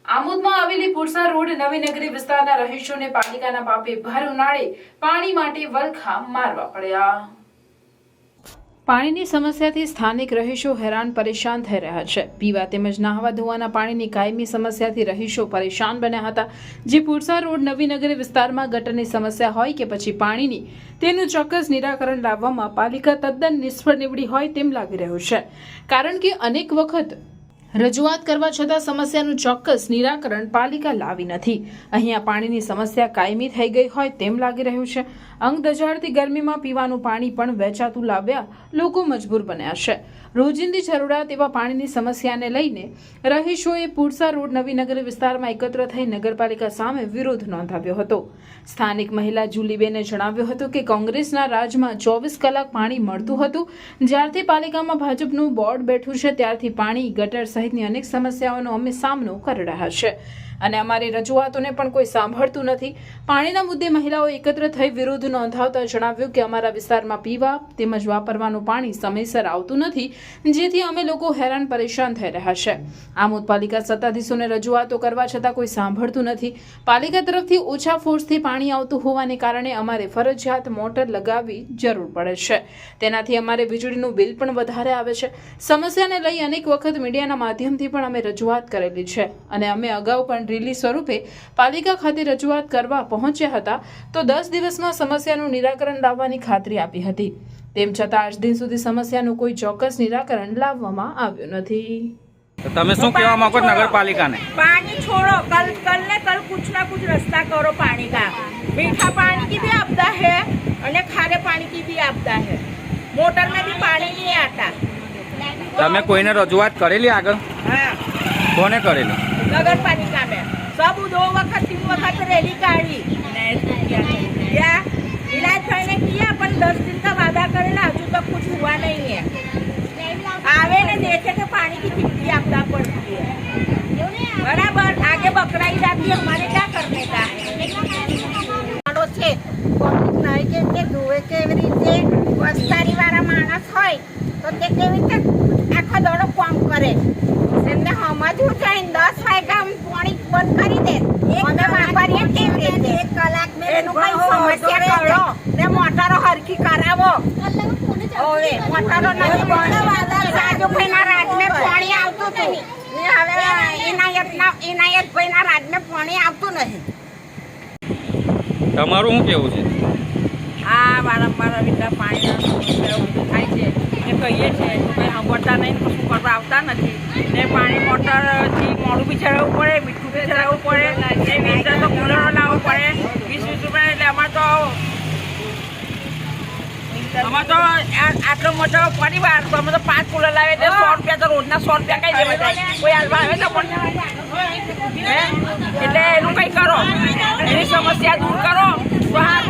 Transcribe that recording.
આમોદમાં આવેલી પુરસા રોડ નવીનગરી વિસ્તારના રહીશોને પાલિકાના પાપે ભર ઉનાળે પાણી માટે વલખા મારવા પડ્યા। પાણીની સમસ્યાથી સ્થાનિક રહીશો હેરાન પરેશાન થઈ રહ્યા છે। પીવા તેમજ નહાવા ધોવાના પાણીની કાયમી સમસ્યાથી રહીશો પરેશાન બન્યા હતા। જે પુરસા રોડ નવીનગરી વિસ્તારમાં ગટરની સમસ્યા હોય કે પછી પાણીની, તેનું ચોક્કસ નિરાકરણ લાવવામાં પાલિકા તદ્દન નિષ્ફળ નીવડી હોય તેમ લાગી રહ્યું છે। કારણ કે અનેક વખત રજૂઆત કરવા છતાં સમસ્યાનું ચોક્કસ નિરાકરણ પાલિકા લાવી નથી। અહીંયા પાણીની સમસ્યા કાયમી થઈ ગઈ હોય તેમ લાગી રહ્યું છે। અંગ દજાડતી ગરમીમાં પીવાનું પાણી પણ વેચાતું લાવ્યા લોકો મજબૂર બન્યા છે। રોજિંદી જરૂરિયાત એવા પાણીની સમસ્યાને લઈને રહીશોએ પુરસા રોડ નવીનગરી વિસ્તારમાં એકત્ર થઈ નગરપાલિકા સામે વિરોધ નોંધાવ્યો હતો। સ્થાનિક મહિલા જુલીબેને જણાવ્યું હતું કે કોંગ્રેસના રાજમાં 24 કલાક પાણી મળતું હતું। જ્યારથી પાલિકામાં ભાજપનું બોર્ડ બેઠું છે ત્યારથી પાણી, ગટર સહિતની અનેક સમસ્યાઓનો અમે સામનો કરી રહ્યા છે અને અમારી રજૂઆતોને પણ કોઈ સાંભળતું નથી। પાણીના મુદ્દે મહિલાઓ એકત્ર થઈ વિરોધ નોંધાવતા જણાવ્યું કે અમારા વિસ્તારમાં પીવા તેમજ વાપરવાનું પાણી સમયસર આવતું નથી, જેથી અમે લોકો હેરાન પરેશાન થઈ રહ્યા છે। આમોદ પાલિકા સત્તાધીશોને રજૂઆતો કરવા છતાં કોઈ સાંભળતું નથી। પાલિકા તરફથી ઓછા ફોર્સથી પાણી આવતું હોવાને કારણે અમારે ફરજિયાત મોટર લગાવવી જરૂર પડે છે। તેનાથી અમારે વીજળીનું બિલ પણ વધારે આવે છે। સમસ્યાને લઈ અનેક વખત મીડિયાના માધ્યમથી પણ અમે રજૂઆત કરેલી છે અને અમે અગાઉ પણ રેલી સ્વરૂપે પાલિકા ખાતે રજૂઆત કરવા પહોંચ્યા હતા તો 10 દિવસમાં સમસ્યાનું નિરાકરણ લાવવાની ખાતરી આપી હતી। તેમ છતાં આજ દિન સુધી સમસ્યાનું કોઈ ચોક્કસ નિરાકરણ લાવવામાં આવ્યું નથી। तो તમે શું કહેવા માંગો નગરપાલિકાને? पानी छोड़ो, कल ने कल कुछ ना कुछ रास्ता करो पानी का। मीठा पानी की भी आपदा है और खारे पानी की भी आपदा है। मोटर में भी पानी नहीं आता। તમે કોઈને રજૂઆત કરેલી આગળ? हाँ, કોને કરેલી? नगर पालिका में सब 2 वक्त 3 वक्त रैली काढ़ी क्या इलाज करने किया, पर 10 दिन का वादा करेला, अभी तक कुछ हुआ नहीं है। आवे ने देखे के पानी की कितनी आपदा पड़ती है, बराबर। आगे बकरा ही जाती है, हमारे क्या करने का છે। નહીં કે તે ધોવે કેવી રીતે વસ્તારી વાળા માણસ હોય તો તે કેવી રીતે આખો દડો કામ કરે? એમને સમજવું જોઈએ, 10 વાગ્યા પાણી બંધ કરી દે, અમે વાપરીએ કેવી રીતે? 1 કલાક એનું કઈ સમસ્યા કરો ને મોટરો હરખી કરાવો। હવે મોટરો નથી બંધ, રાજુભાઈના રાજને પાણી આવતું હતું, હવે ઇનાયતભાઈના રાજને પાણી આવતું નહીં। તમારું શું કેવું છે? આ વારંવાર આવી રીતે પાણીના સમસ્યાઓ થાય છે એ કહીએ છીએ, કંઈ સાંભળતા નહીં, કશું કરવા આવતા નથી ને પાણી મોટરથી મોડું બી ચડાવવું પડે, મીઠું બી ચડાવવું પડે ને વીજળીનો તો કુલરો લાવવો પડે 20 રૂપિયા। એટલે અમારે તો આટલો મોટો પરિવાર તો અમે તો 5 કુલર લાવે એટલે 100 રૂપિયા તો રોજના 100 રૂપિયા કઈ દેવા જાય? કોઈ હાલવા આવે તો પણ એટલે એનું કંઈ કરો, એની સમસ્યા દૂર કરો તો હા